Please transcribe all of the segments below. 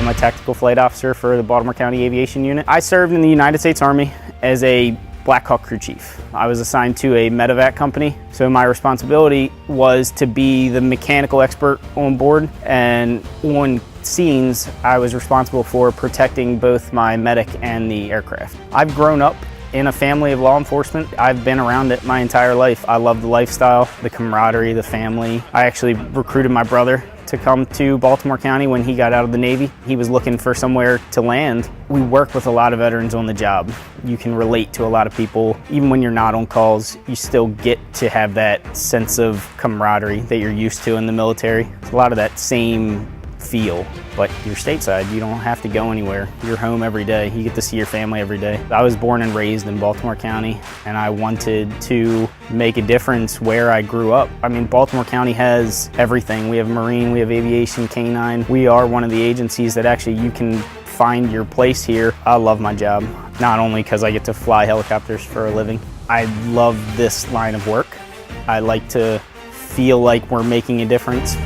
I'm a tactical flight officer for the Baltimore County Aviation Unit. I served in the United States Army as a Black Hawk crew chief. I was assigned to a medevac company, so my responsibility was to be the mechanical expert on board, and on scenes I was responsible for protecting both my medic and the aircraft. I've grown up in a family of law enforcement. I've been around it my entire life. I love the lifestyle, the camaraderie, the family. I actually recruited my brother to come to Baltimore County when he got out of the Navy. He was looking for somewhere to land. We work with a lot of veterans on the job. You can relate to a lot of people. Even when you're not on calls, you still get to have that sense of camaraderie that you're used to in the military. It's a lot of that same feel, but you're stateside. You don't have to go anywhere. You're home every day. You get to see your family every day. I was born and raised in Baltimore County, and I wanted to make a difference where I grew up. I mean, Baltimore County has everything. We have Marine, we have Aviation, Canine. We are one of the agencies that actually you can find your place here. I love my job, not only because I get to fly helicopters for a living. I love this line of work. I like to feel like we're making a difference.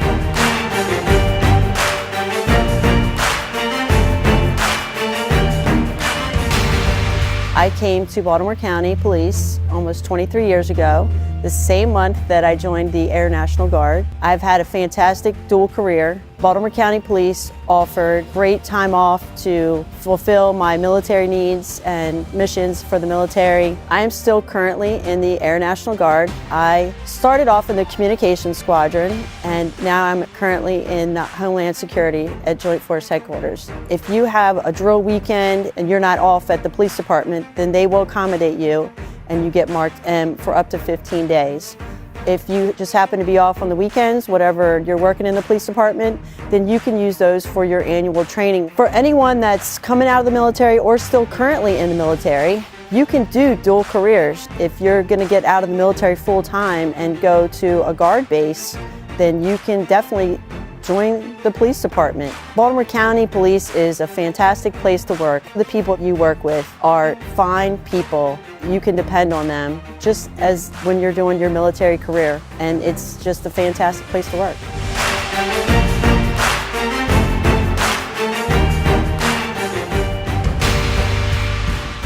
I came to Baltimore County Police almost 23 years ago, the same month that I joined the Air National Guard. I've had a fantastic dual career. Baltimore County Police offered great time off to fulfill my military needs and missions for the military. I am still currently in the Air National Guard. I started off in the Communications Squadron, and now I'm currently in Homeland Security at Joint Force Headquarters. If you have a drill weekend and you're not off at the police department, then they will accommodate you and you get marked M for up to 15 days. If you just happen to be off on the weekends, whatever you're working in the police department, then you can use those for your annual training. For anyone that's coming out of the military or still currently in the military, you can do dual careers. If you're gonna get out of the military full time and go to a guard base, then you can definitely join the police department. Baltimore County Police is a fantastic place to work. The people you work with are fine people. You can depend on them, just as when you're doing your military career, and it's just a fantastic place to work.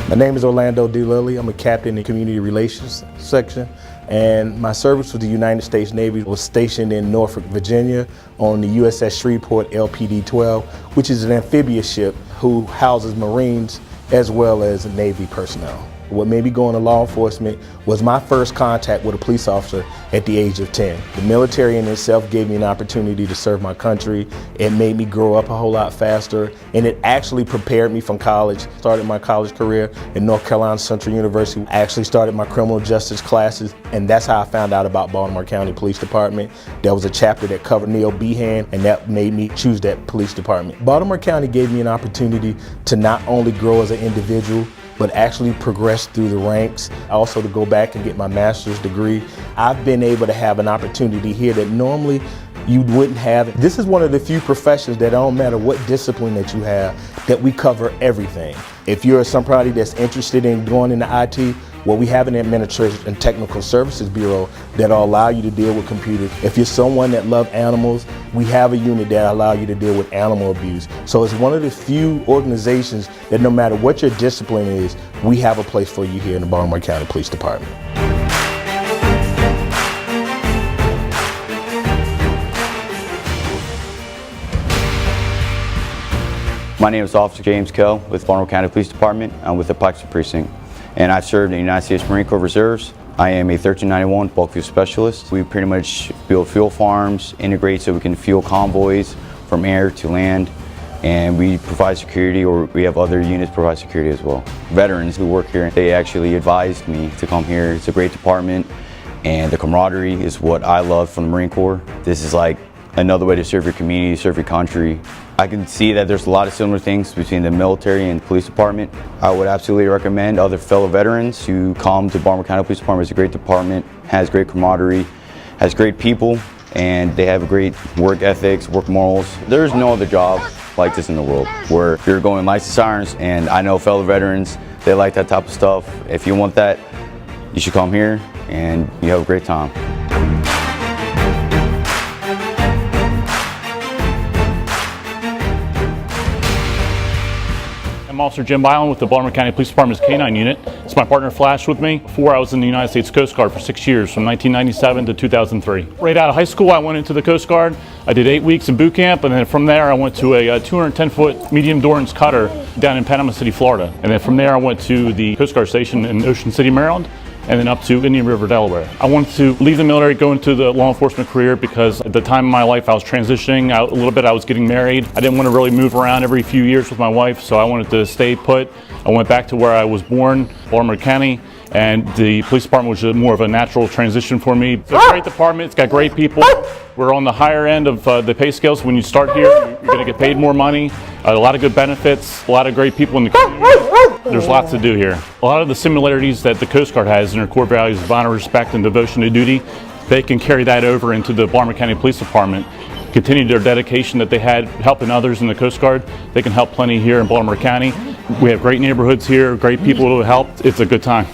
My name is Orlando D. Lilly. I'm a captain in the Community Relations section, and my service with the United States Navy was stationed in Norfolk, Virginia on the USS Shreveport LPD-12, which is an amphibious ship who houses Marines as well as Navy personnel. What made me go into law enforcement was my first contact with a police officer at the age of 10. The military in itself gave me an opportunity to serve my country. It made me grow up a whole lot faster, and it actually prepared me from college. Started my college career in North Carolina Central University. I actually started my criminal justice classes, and that's how I found out about Baltimore County Police Department. There was a chapter that covered Neil Behan, and that made me choose that police department. Baltimore County gave me an opportunity to not only grow as an individual, but actually progress through the ranks. Also to go back and get my master's degree. I've been able to have an opportunity here that normally you wouldn't have. This is one of the few professions that don't matter what discipline that you have, that we cover everything. If you're somebody that's interested in going into IT, well, we have an Administration and Technical Services Bureau that'll allow you to deal with computers. If you're someone that loves animals, we have a unit that allow you to deal with animal abuse. So it's one of the few organizations that no matter what your discipline is, we have a place for you here in the Baltimore County Police Department. My name is Officer James Kell with Baltimore County Police Department. I'm with the Plexus Precinct, and I've served in the United States Marine Corps Reserves. I am a 1391 bulk fuel specialist. We pretty much build fuel farms, integrate so we can fuel convoys from air to land, and we provide security, or we have other units provide security as well. Veterans who work here, they actually advised me to come here. It's a great department, and the camaraderie is what I love from the Marine Corps. This is like another way to serve your community, serve your country. I can see that there's a lot of similar things between the military and the police department. I would absolutely recommend other fellow veterans to come to Baltimore County Police Department. It's a great department, has great camaraderie, has great people, and they have a great work ethics, work morals. There's no other job like this in the world where you're going lights and sirens, and I know fellow veterans, they like that type of stuff. If you want that, you should come here and you have a great time. I'm Officer Jim Milan with the Baltimore County Police Department's K-9 unit. It's my partner Flash with me. Before I was in the United States Coast Guard for 6 years, from 1997 to 2003. Right out of high school, I went into the Coast Guard. I did 8 weeks in boot camp, and then from there I went to a 210-foot medium endurance cutter down in Panama City, Florida. And then from there I went to the Coast Guard station in Ocean City, Maryland, and then up to Indian River, Delaware. I wanted to leave the military, go into the law enforcement career because at the time in my life I was transitioning out a little bit. I was getting married. I didn't want to really move around every few years with my wife, so I wanted to stay put. I went back to where I was born, Baltimore County, and the police department was more of a natural transition for me. It's a great department, it's got great people. We're on the higher end of the pay scales. When you start here, you're going to get paid more money, a lot of good benefits, a lot of great people in the community. There's lots to do here. A lot of the similarities that the Coast Guard has in their core values of honor, respect, and devotion to duty, they can carry that over into the Baltimore County Police Department. Continue their dedication that they had helping others in the Coast Guard. They can help plenty here in Baltimore County. We have great neighborhoods here, great people to help. It's a good time.